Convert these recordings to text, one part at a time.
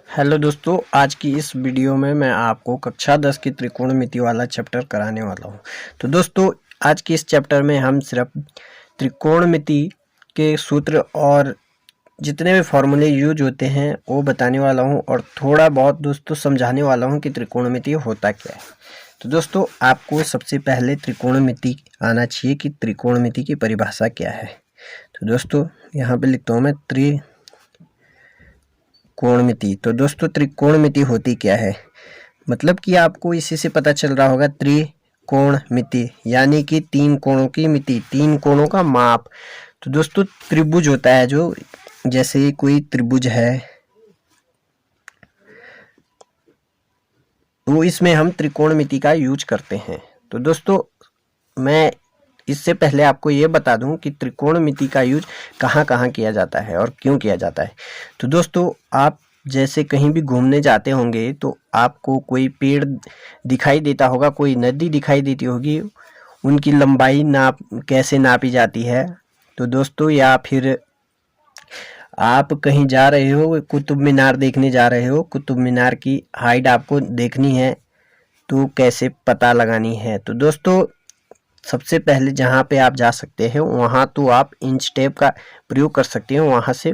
Hello दोस्तों, आज की इस वीडियो में मैं आपको कक्षा 10 की त्रिकोणमिति वाला चैप्टर कराने वाला हूं। तो दोस्तों, आज के इस चैप्टर में हम सिर्फ त्रिकोणमिति के सूत्र और जितने भी फॉर्मूले यूज होते हैं वो बताने वाला हूं और थोड़ा बहुत दोस्तों समझाने वाला हूं कि त्रिकोणमिति होता क्या है। तो दोस्तों, आपको सबसे पहले त्रिकोणमिति आना चाहिए कि त्रिकोणमिति की परिभाषा क्या है। तो दोस्तों, यहाँ पे लिखता हूँ मैं त्रिकोणमिति। तो दोस्तों, त्रिकोणमिति होती क्या है, मतलब कि आपको इसी से पता चल रहा होगा त्रिकोणमिति यानी कि तीन कोणों की मिति, तीन कोणों का माप। तो दोस्तों, त्रिभुज होता है जो, जैसे कोई त्रिभुज है तो इसमें हम त्रिकोणमिति का यूज करते हैं। तो दोस्तों, मैं इससे पहले आपको ये बता दूं कि त्रिकोणमिति का यूज कहाँ कहाँ किया जाता है और क्यों किया जाता है। तो दोस्तों, आप जैसे कहीं भी घूमने जाते होंगे तो आपको कोई पेड़ दिखाई देता होगा, कोई नदी दिखाई देती होगी, उनकी लंबाई कैसे नापी जाती है। तो दोस्तों, या फिर आप कहीं जा रहे हो, कुतुब मीनार देखने जा रहे हो, कुतुब मीनार की हाइट आपको देखनी है तो कैसे पता लगानी है। तो दोस्तों, सबसे पहले जहाँ पे आप जा सकते हैं वहाँ तो आप इंच टेप का प्रयोग कर सकते हैं, वहाँ से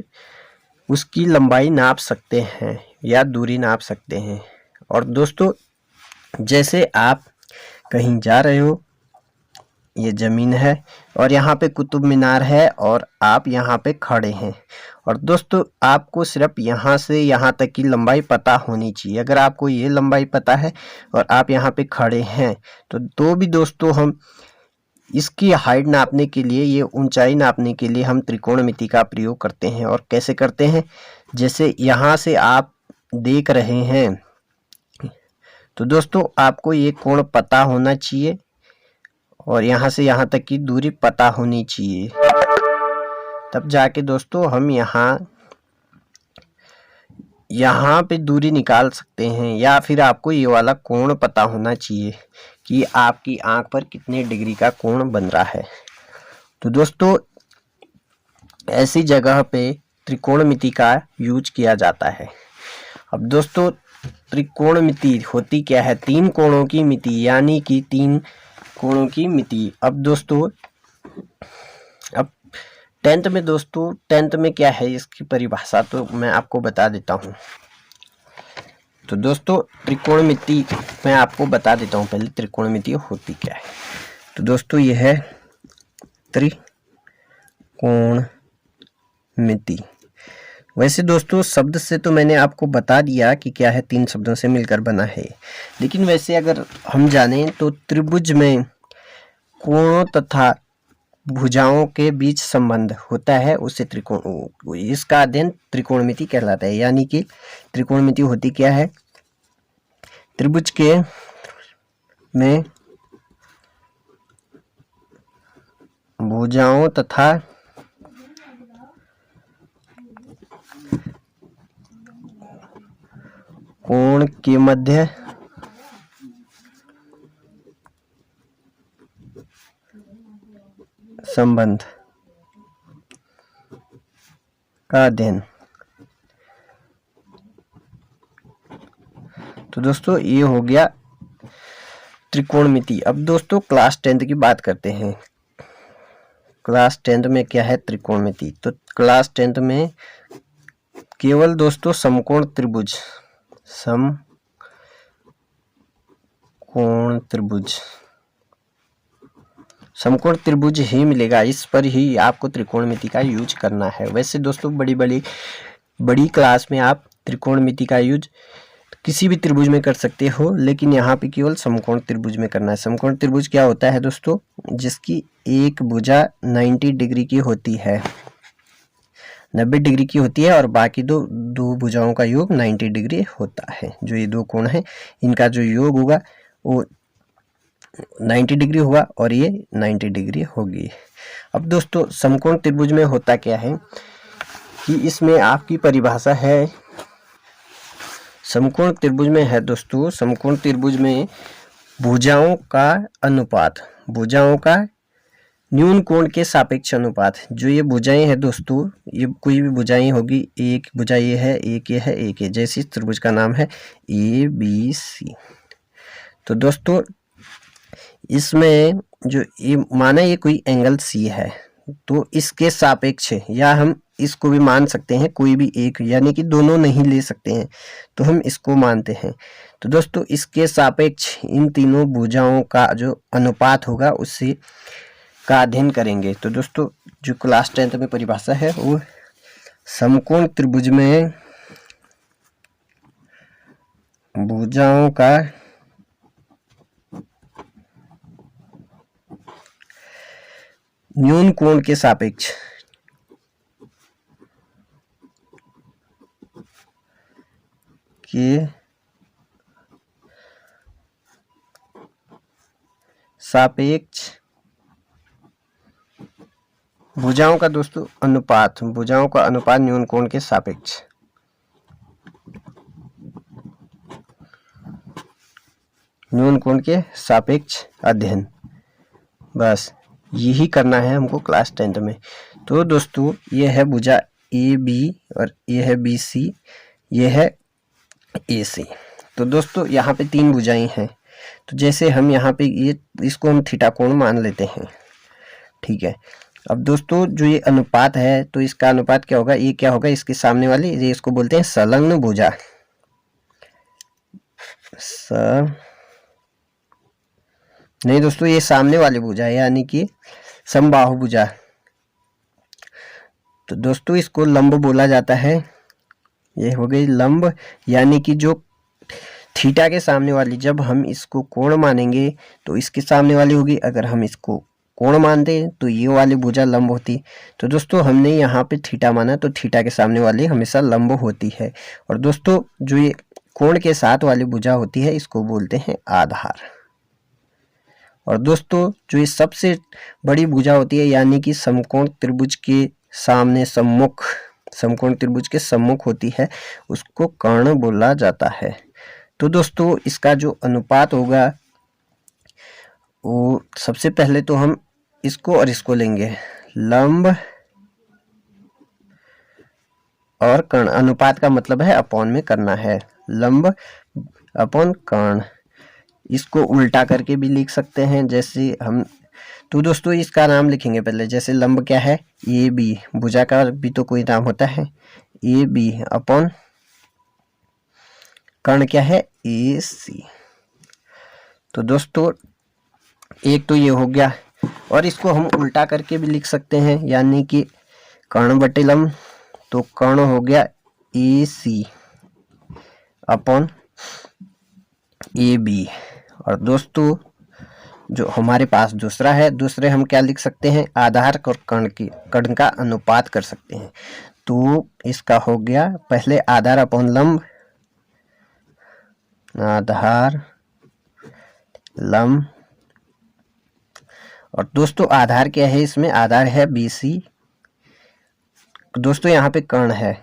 उसकी लंबाई नाप सकते हैं या दूरी नाप सकते हैं। और दोस्तों, जैसे आप कहीं जा रहे हो, ये ज़मीन है और यहाँ पे कुतुब मीनार है और आप यहाँ पे खड़े हैं, और दोस्तों आपको सिर्फ यहाँ से यहाँ तक की लंबाई पता होनी चाहिए। अगर आपको ये लंबाई पता है और आप यहाँ पे खड़े हैं तो भी दोस्तों हम इसकी हाइट नापने के लिए, ये ऊंचाई नापने के लिए हम त्रिकोणमिति का प्रयोग करते हैं। और कैसे करते हैं, जैसे यहाँ से आप देख रहे हैं तो दोस्तों आपको ये कोण पता होना चाहिए और यहाँ से यहाँ तक की दूरी पता होनी चाहिए, तब जाके दोस्तों हम यहाँ पे दूरी निकाल सकते हैं। या फिर आपको ये वाला कोण पता होना चाहिए कि आपकी आंख पर कितने डिग्री का कोण बन रहा है। तो दोस्तों, ऐसी जगह पे त्रिकोणमिति का यूज किया जाता है। अब दोस्तों, त्रिकोणमिति होती क्या है, तीन कोणों की मिति यानी कि तीन कोणों की मिति। अब दोस्तों, अब टेंथ में क्या है इसकी परिभाषा तो मैं आपको बता देता हूँ। तो दोस्तों, त्रिकोणमिति मैं आपको बता देता हूँ पहले त्रिकोणमिति होती क्या है। तो दोस्तों, यह है त्रिकोणमिति। वैसे दोस्तों, शब्द से तो मैंने आपको बता दिया कि क्या है, तीन शब्दों से मिलकर बना है। लेकिन वैसे अगर हम जानें तो त्रिभुज में कोणों तथा भुजाओं के बीच संबंध होता है, उससे त्रिकोण, इसका अध्ययन त्रिकोणमिति कहलाता है। यानी कि त्रिकोणमिति होती क्या है, त्रिभुज के में भुजाओं तथा कोण के मध्य संबंध का अध्ययन। तो दोस्तों, ये हो गया त्रिकोणमिति। अब दोस्तों, क्लास 10th की बात करते हैं। क्लास 10th में क्या है, त्रिकोणमिति। तो क्लास 10th में केवल दोस्तों समकोण त्रिभुज ही मिलेगा, इस पर ही आपको त्रिकोणमिति का यूज करना है। वैसे दोस्तों, बड़ी क्लास में आप त्रिकोणमिति का यूज किसी भी त्रिभुज में कर सकते हो, लेकिन यहाँ पे केवल समकोण त्रिभुज में करना है। समकोण त्रिभुज क्या होता है दोस्तों, जिसकी एक भुजा 90 डिग्री की होती है, 90 डिग्री की होती है और बाकी दो भुजाओं का योग 90 डिग्री होता है। जो ये दो कोण है, इनका जो योग होगा वो 90 डिग्री होगा और ये 90 डिग्री होगी। अब दोस्तों, समकोण त्रिभुज में होता क्या है कि इसमें आपकी परिभाषा है, समकोण त्रिभुज में है दोस्तों, समकोण त्रिभुज में भुजाओं का अनुपात, भुजाओं का न्यून कोण के सापेक्ष अनुपात। जो ये भुजाएं हैं दोस्तों, ये कोई भी भुजाएं होगी, एक भुजा ये है, एक ये है, एक ये, जैसे इस त्रिभुज का नाम है ABC। तो दोस्तों इसमें जो ये माना ये कोई एंगल C है, तो इसके सापेक्ष, या हम इसको भी मान सकते हैं कोई भी एक, यानी कि दोनों नहीं ले सकते हैं, तो हम इसको मानते हैं। तो दोस्तों इसके सापेक्ष इन तीनों भुजाओं का जो अनुपात होगा उससे का अध्ययन करेंगे। तो दोस्तों जो क्लास 10th में परिभाषा है वो समकोण त्रिभुज में भुजाओं का न्यून कोण के सापेक्ष भुजाओं का दोस्तों अनुपात, भुजाओं का अनुपात न्यून कोण के सापेक्ष, न्यून कोण के सापेक्ष अध्ययन, बस यही करना है हमको क्लास 10th में। तो दोस्तों ये है भुजा AB और ये है BC, ये है AC। तो दोस्तों यहाँ पे तीन भुजाएं हैं, तो जैसे हम यहाँ पे ये इसको हम थीटा कोण मान लेते हैं, ठीक है। अब दोस्तों जो ये अनुपात है, तो इसका अनुपात क्या होगा, ये क्या होगा, इसके सामने वाली, ये इसको बोलते हैं संलग्न भुजा, नहीं दोस्तों ये सामने वाली भुजा है, यानी कि समबाहु भुजा। तो दोस्तों इसको लंब बोला जाता है, ये हो गई लंब, यानी कि जो थीटा के सामने वाली, जब हम इसको कोण मानेंगे तो इसके सामने वाली होगी, अगर हम इसको कोण मानते तो ये वाली भुजा लंब होती। तो दोस्तों हमने यहाँ पे थीटा माना, तो थीटा के सामने वाली हमेशा लंब होती है। और दोस्तों जो ये कोण के साथ वाली भुजा होती है इसको बोलते हैं आधार। और दोस्तों जो ये सबसे बड़ी भुजा होती है, यानी कि समकोण त्रिभुज के सामने सम्मुख, समकोण त्रिभुज के सम्मुख होती है, उसको कर्ण बोला जाता है। तो दोस्तों इसका जो अनुपात होगा वो सबसे पहले तो हम इसको और इसको लेंगे, लंब और कर्ण। अनुपात का मतलब है अपॉन में करना है, लंब अपॉन कर्ण। इसको उल्टा करके भी लिख सकते हैं, जैसे हम, तो दोस्तों इसका नाम लिखेंगे पहले, जैसे लंब क्या है AB, भुजा का भी तो कोई नाम होता है AB, अपॉन कर्ण क्या है AC। तो दोस्तों एक तो ये हो गया, और इसको हम उल्टा करके भी लिख सकते हैं, यानी कि कर्ण बटे लंब, तो कर्ण हो गया AC अपॉन AB। और दोस्तों जो हमारे पास दूसरा है, दूसरे हम क्या लिख सकते हैं, आधार और कर्ण का अनुपात कर सकते हैं। तो इसका हो गया पहले आधार अपॉन लंब, आधार लंब, और दोस्तों आधार क्या है, इसमें आधार है BC, दोस्तों यहाँ पे कर्ण है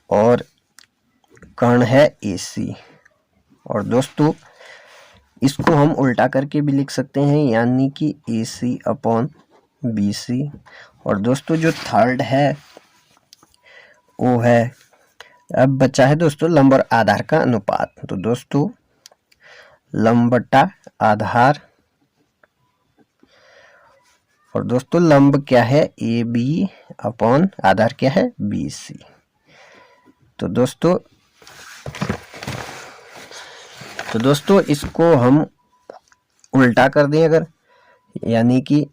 और कर्ण है AC। और दोस्तों इसको हम उल्टा करके भी लिख सकते हैं, यानी कि AC अपॉन BC। और दोस्तों जो थर्ड है वो है, अब बचा है दोस्तों लंब और आधार का अनुपात। तो दोस्तों लंब बटा आधार, और दोस्तों लंब क्या है AB अपॉन आधार क्या है BC। तो दोस्तों इसको हम उल्टा कर दें अगर, यानी कि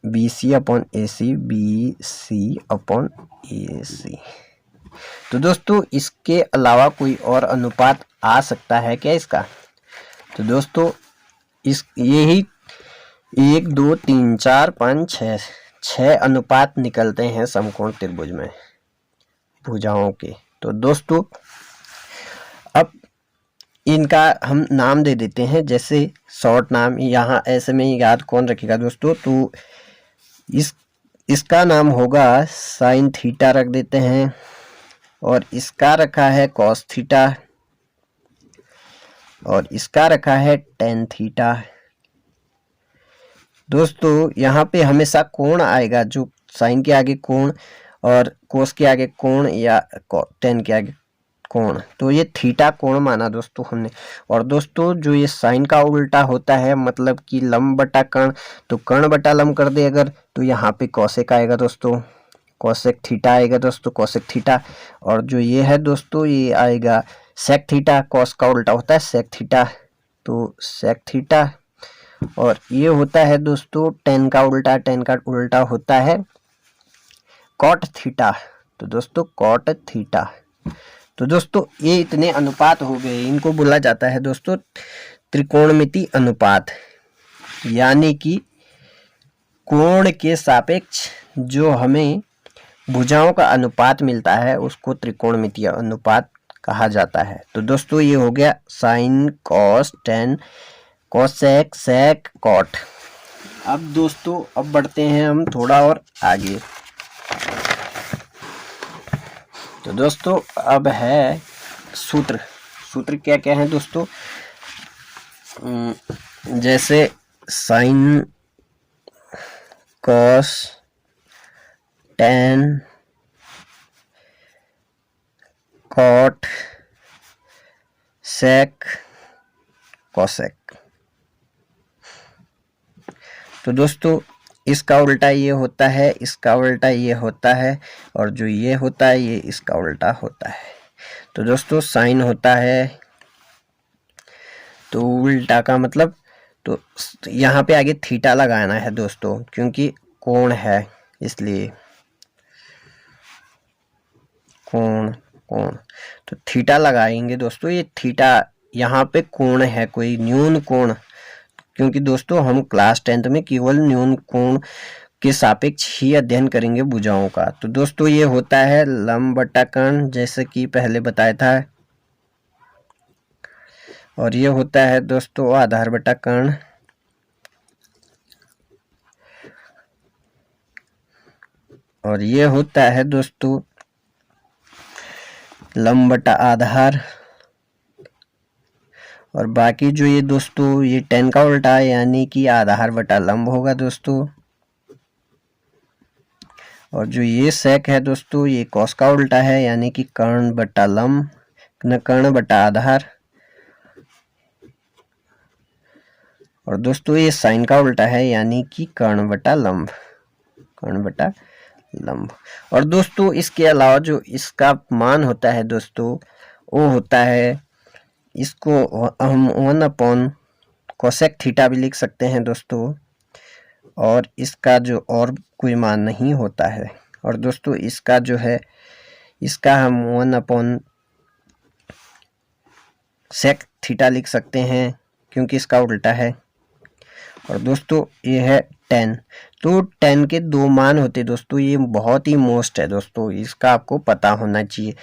BC upon AC, BC upon AC। तो दोस्तों इसके अलावा कोई और अनुपात आ सकता है क्या इसका? तो दोस्तों इस यही 1 2 3 4 5 6 अनुपात निकलते हैं समकोण त्रिभुज में भुजाओं के। तो दोस्तों अब इनका हम नाम दे देते हैं, जैसे शॉर्ट नाम यहाँ ऐसे में याद कौन रखेगा दोस्तों, तो इसका नाम होगा साइन थीटा रख देते हैं, और इसका रखा है कॉस थीटा, और इसका रखा है टेन थीटा, दोस्तों यहाँ पे हमेशा कोण आएगा, जो साइन के आगे कोण और कोस के आगे कोण या टेन के आगे कोण, तो ये थीटा कोण माना दोस्तों हमने। और दोस्तों जो ये साइन का उल्टा होता है, मतलब कि लंब बटा कर्ण, तो कर्ण बटा लंब कर दे अगर, तो यहाँ पे कौशिक आएगा दोस्तों, कौशिक थीटा आएगा दोस्तों, कौशिक थीटा। और जो ये है दोस्तों ये आएगा सेक थीटा, कॉस का उल्टा होता है सेक थीटा, तो सेक थीटा। और ये होता है दोस्तों टेन का उल्टा, टेन का उल्टा होता है कॉट थीटा, तो दोस्तों कॉट थीटा। तो दोस्तों ये इतने अनुपात हो गए, इनको बोला जाता है दोस्तों त्रिकोणमिति अनुपात, यानी कि कोण के सापेक्ष जो हमें भुजाओं का अनुपात मिलता है उसको त्रिकोणमितीय अनुपात कहा जाता है। तो दोस्तों ये हो गया साइन, कॉस, टेन, कोसेक, सेक, कॉट। अब दोस्तों अब बढ़ते हैं हम थोड़ा और आगे। तो दोस्तों अब है सूत्र। सूत्र क्या क्या है दोस्तों, जैसे साइन, कॉस, टेन, कॉट, सेक, कोसेक। तो दोस्तों इसका उल्टा ये होता है, इसका उल्टा ये होता है, और जो ये होता है ये इसका उल्टा होता है। तो दोस्तों साइन होता है, तो उल्टा का मतलब, तो यहाँ पे आगे थीटा लगाना है दोस्तों, क्योंकि कोण है इसलिए कोण, कोण, तो थीटा लगाएंगे दोस्तों। ये थीटा यहाँ पे कोण है, कोई न्यून कोण, क्योंकि दोस्तों हम क्लास 10th में केवल न्यून कोण के सापेक्ष ही अध्ययन करेंगे भुजाओं का। तो दोस्तों ये होता है लंब बटा कर्ण, जैसे कि पहले बताया था, और ये होता है दोस्तों आधार बटा कर्ण, और ये होता है दोस्तों लंब बटा आधार। और बाकी जो ये दोस्तों ये टेन का उल्टा है, यानी कि आधार बटा लंब होगा दोस्तों। और जो ये सेक है दोस्तों ये कॉस का उल्टा है, यानी कि कर्ण बटा लंब, न कर्ण बटा आधार। और दोस्तों ये साइन का उल्टा है, यानी कि कर्ण बटा लंब, कर्ण बटा लंब। और दोस्तों इसके अलावा जो इसका मान होता है दोस्तों वो होता है, इसको हम 1 कोसेक थीटा भी लिख सकते हैं दोस्तों, और इसका जो और कोई मान नहीं होता है। और दोस्तों इसका जो है, इसका हम 1 सेक थीटा लिख सकते हैं, क्योंकि इसका उल्टा है। और दोस्तों ये है 10, तो 10 के 2 मान होते दोस्तों, ये बहुत ही मोस्ट है दोस्तों, इसका आपको पता होना चाहिए।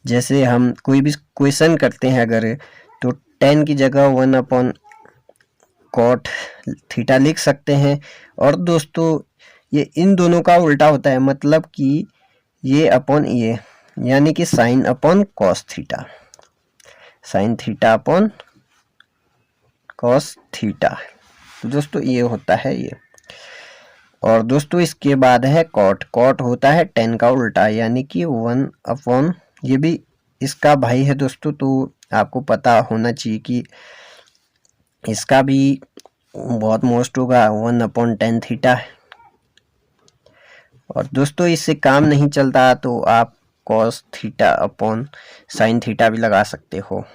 जैसे हम कोई भी क्वेश्चन करते हैं अगर, तो 10 की जगह 1 कॉट थीटा लिख सकते हैं। और दोस्तों ये इन दोनों का उल्टा होता है, मतलब कि ये अपॉन ये, यानी कि sine upon cos theta, sine theta upon cos theta. तो दोस्तों ये होता है ये। और दोस्तों इसके बाद है कॉट। कॉट होता है 10 का उल्टा, यानी कि 1 ये भी इसका भाई है दोस्तों, तो आपको पता होना चाहिए कि इसका भी बहुत मोस्ट होगा 1/10 थीटा। और दोस्तों इससे काम नहीं चलता तो आप cos theta upon sine theta भी लगा सकते हो।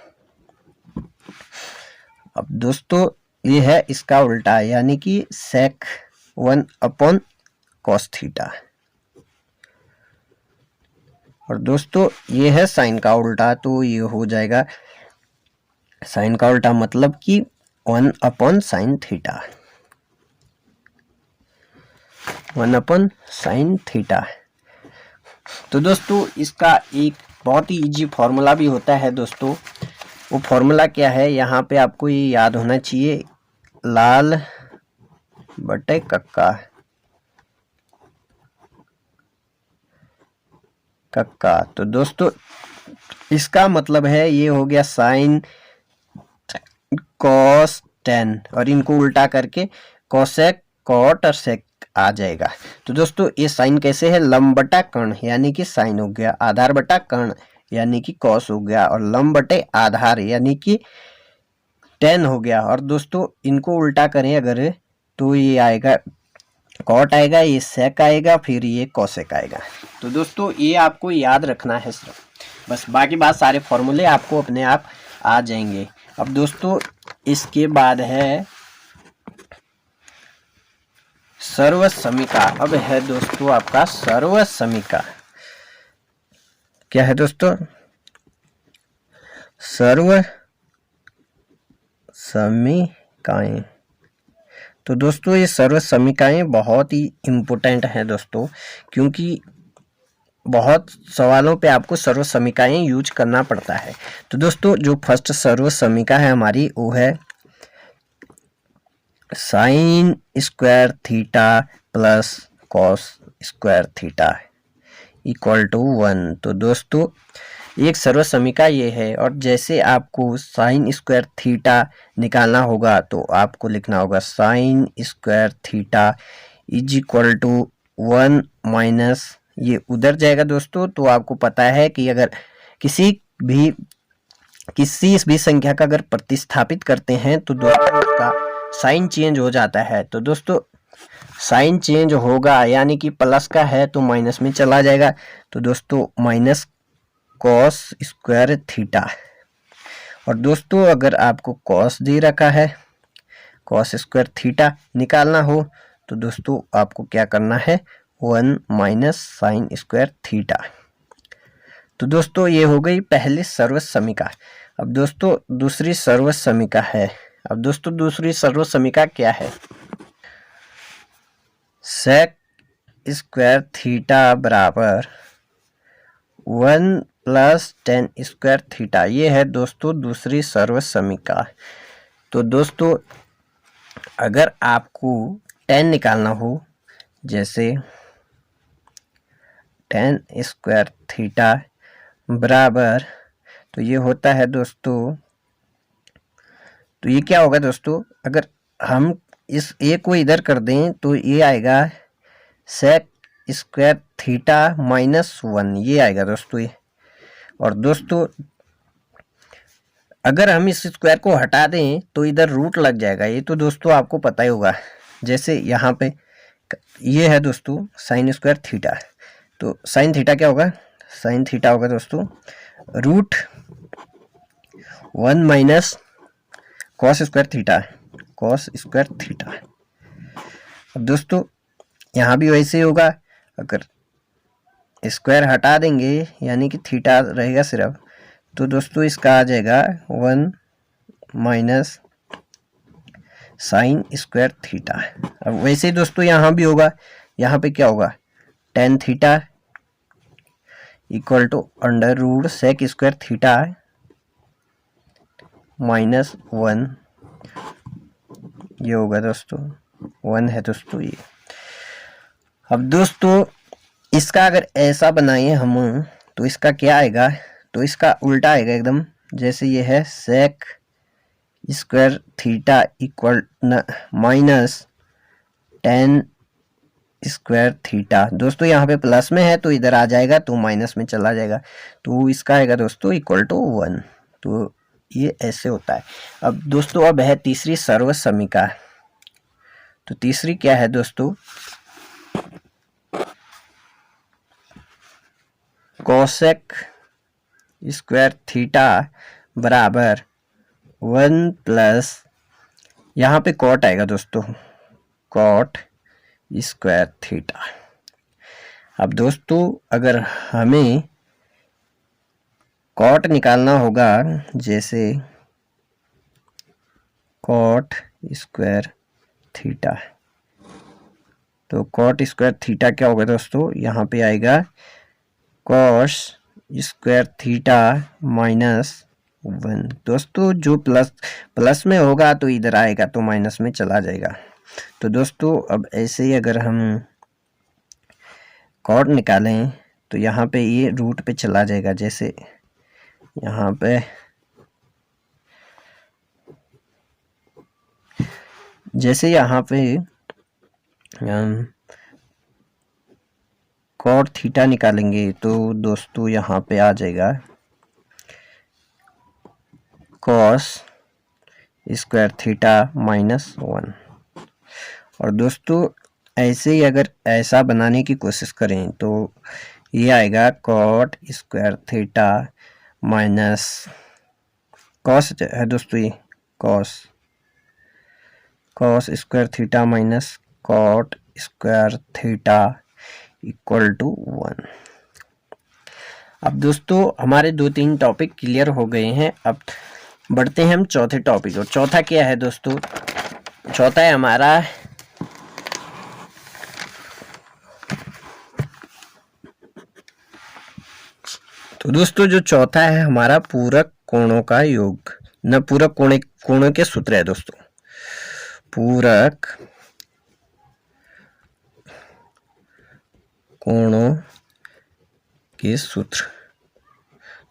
अब दोस्तों ये है इसका उल्टा, यानी कि सेक 1 कॉस थीटा। और दोस्तों ये है साइन का उल्टा, तो ये हो जाएगा साइन का उल्टा मतलब कि 1 साइन थीटा, 1 साइन थीटा। तो दोस्तों इसका एक बहुत ही इजी फॉर्मूला भी होता है दोस्तों। वो फॉर्मूला क्या है, यहाँ पे आपको ये याद होना चाहिए, लाल बटे कक्का, कक्का। तो दोस्तों इसका मतलब है ये हो गया साइन कॉस 10, और इनको उल्टा करके कोसेक कॉट और सेक आ जाएगा। तो दोस्तों ये साइन कैसे है, लंब बटा कर्ण यानी कि साइन हो गया, आधार बटा कर्ण यानी कि कॉस हो गया, और लंब बटे आधार यानी कि टेन हो गया। और दोस्तों इनको उल्टा करें अगर तो ये आएगा कॉट आएगा, ये सेक आएगा, फिर ये कॉसेक आएगा। तो दोस्तों ये आपको याद रखना है सिर्फ, बस बाकी बात सारे फॉर्मूले आपको अपने आप आ जाएंगे। अब दोस्तों इसके बाद है सर्वसमीका। अब है दोस्तों आपका सर्वसमीका। क्या है दोस्तों, सर्वसमीकाएं। तो दोस्तों ये सर्वसमीकाएं बहुत ही इम्पोर्टेंट हैं दोस्तों, क्योंकि बहुत सवालों पे आपको सर्वसमीकाएं यूज करना पड़ता है। तो दोस्तों जो फर्स्ट सर्वसमीका है हमारी वो है sine square theta plus cos square theta equal to 1। तो दोस्तों एक सर्वसमीका ये है, और जैसे आपको साइन स्क्वायर थीटा निकालना होगा तो आपको लिखना होगा sine square theta is equal to 1 minus, ये उधर जाएगा दोस्तों। तो आपको पता है कि अगर किसी भी संख्या का अगर प्रतिस्थापित करते हैं तो दोस्तों उसका साइन चेंज हो जाता है। तो दोस्तों साइन चेंज होगा यानी कि प्लस का है तो माइनस में चला जाएगा। तो दोस्तों माइनस कॉस स्क्वायर थीटा। और दोस्तों अगर आपको कॉस दे रखा है, कॉस स्क्वायर थीटा निकालना हो तो दोस्तों आपको क्या करना है, 1 माइनस साइन स्क्वायर थीटा। तो दोस्तों ये हो गई पहली सर्वसमीका। अब दोस्तों दूसरी सर्वसमीका है। अब दोस्तों दूसरी सर्वसमीका क्या है, सेक स्क्वायर थीटा बराबर 1 प्लस टेन स्क्वायर थीटा। ये है दोस्तों दूसरी सर्वसमीका। तो दोस्तों अगर आपको टेन निकालना हो, जैसे टेन स्क्वायर थीटा बराबर, तो ये होता है दोस्तों, तो ये क्या होगा दोस्तों, अगर हम इस ए को इधर कर दें तो ये आएगा सेक स्क्वायर थीटा माइनस 1, ये आएगा दोस्तों ये। और दोस्तों अगर हम इस स्क्वायर को हटा दें तो इधर रूट लग जाएगा, ये तो दोस्तों आपको पता ही होगा। जैसे यहाँ पे ये है दोस्तों साइन स्क्वायर थीटा, तो साइन थीटा क्या होगा, साइन थीटा होगा दोस्तों root 1 minus cos square theta, cos square theta. अब दोस्तों यहाँ भी वैसे ही होगा, अगर स्क्वायर हटा देंगे यानी कि थीटा रहेगा सिर्फ, तो दोस्तों इसका आ जाएगा 1 माइनस साइन स्क्वायर थीटा। अब वैसे ही दोस्तों यहाँ भी होगा, यहाँ पे क्या होगा, tan theta equal to under root sec square theta minus 1, ये होगा दोस्तों 1 है दोस्तों ये। अब दोस्तों इसका अगर ऐसा बनाए हम तो इसका क्या आएगा, तो इसका उल्टा आएगा एकदम। जैसे ये है sec square theta equal minus tan square theta. दोस्तों यहाँ पे प्लस में है तो इधर आ जाएगा तो माइनस में चला जाएगा, तो इसका आएगा दोस्तों इक्वल टू 1। तो ये ऐसे होता है। अब दोस्तों अब है तीसरी सर्वसमीका। तो तीसरी क्या है दोस्तों, कोसेक स्क्वायर थीटा बराबर 1 प्लस, यहाँ पे कॉट आएगा दोस्तों, कॉट स्क्वायर थीटा। अब दोस्तों अगर हमें कॉट निकालना होगा, जैसे कॉट स्क्वायर थीटा, तो कॉट स्क्वायर थीटा क्या होगा दोस्तों, यहाँ पे आएगा कॉस स्क्वायर थीटा माइनस 1। दोस्तों जो प्लस में होगा तो इधर आएगा तो माइनस में चला जाएगा। तो दोस्तों अब ऐसे ही अगर हम कॉट निकालें तो यहाँ पे ये रूट पे चला जाएगा। जैसे यहाँ पे कॉट थीटा निकालेंगे तो दोस्तों यहाँ पे आ जाएगा कॉस स्क्वायर थीटा -1। और दोस्तों ऐसे ही अगर ऐसा बनाने की कोशिश करें तो ये आएगा cot square theta minus cos है दोस्तों, ये cos square theta minus cot square theta equal to 1। अब दोस्तों हमारे 2-3 टॉपिक क्लियर हो गए हैं। अब बढ़ते हैं हम चौथे टॉपिक। और चौथा क्या है दोस्तों? चौथा है हमारा तो दोस्तों जो चौथा है हमारा पूरक कोणों का योग, न पूरक कोणों के सूत्र है दोस्तों, पूरक कोणों के सूत्र।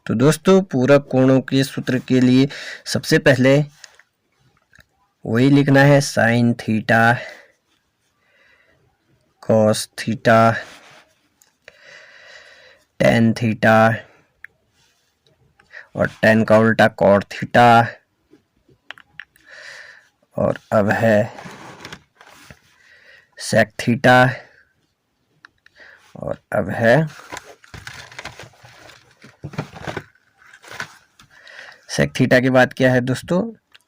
तो दोस्तों पूरक कोणों के सूत्र के लिए सबसे पहले वही लिखना है sine theta cos theta tan theta और टेन का उल्टा कॉट थीटा। और अब है सेक थीटा और अब है सेक थीटा के बाद क्या है दोस्तों?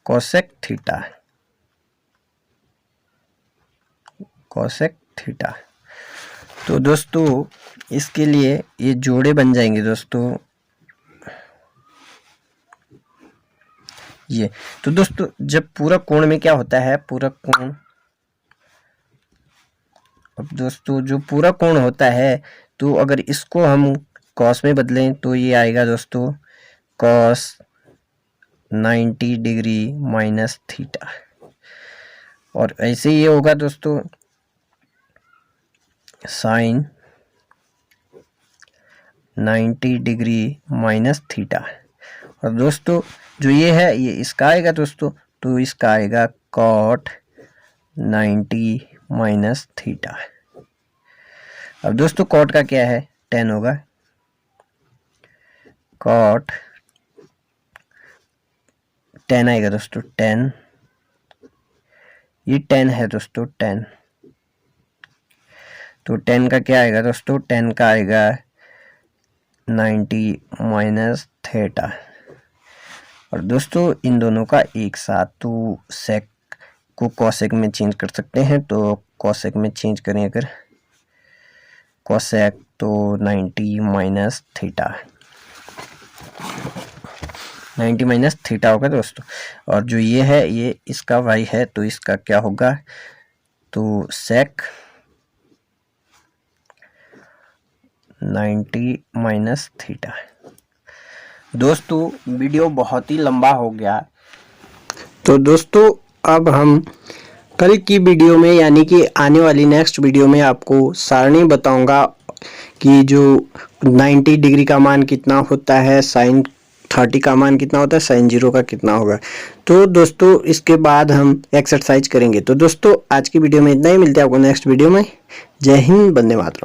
Cosec theta, cosec theta. तो दोस्तों इसके लिए ये जोड़े बन जाएंगे दोस्तों ये। तो दोस्तों जब पूरक कोण में क्या होता है, पूरक कोण, अब दोस्तों जो पूरक कोण होता है तो अगर इसको हम कॉस में बदलें तो ये आएगा दोस्तों कॉस 90 डिग्री माइनस थीटा। और ऐसे ही ये होगा दोस्तों साइन 90 डिग्री माइनस थीटा। और दोस्तों जो ये है ये इसका आएगा दोस्तों, तो इसका आएगा कॉट 90 माइनस थीटा। अब दोस्तों कॉट का क्या है? 10 होगा, कॉट 10 आएगा दोस्तों 10, ये 10 है दोस्तों 10। तो 10 का क्या आएगा दोस्तों? 10 का आएगा 90 माइनस थीटा। और दोस्तों इन दोनों का एक साथ, तो सेक को कॉसेक में चेंज कर सकते हैं। तो कॉसेक में चेंज करें अगर कॉसेक तो 90 माइनस थीटा, 90 माइनस थीटा होगा दोस्तों। और जो ये है ये इसका वाई है तो इसका क्या होगा? तो सेक 90 माइनस थीटा। दोस्तों वीडियो बहुत ही लंबा हो गया, तो दोस्तों अब हम कल की वीडियो में यानी कि आने वाली नेक्स्ट वीडियो में आपको सारणी बताऊंगा कि जो 90 डिग्री का मान कितना होता है, साइन 30 का मान कितना होता है, साइन 0 का कितना होगा। तो दोस्तों इसके बाद हम एक्सरसाइज करेंगे। तो दोस्तों आज की वीडियो में इतना ही, मिलते हैं आपको नेक्स्ट वीडियो में। जय हिंद, वंदे मातरम।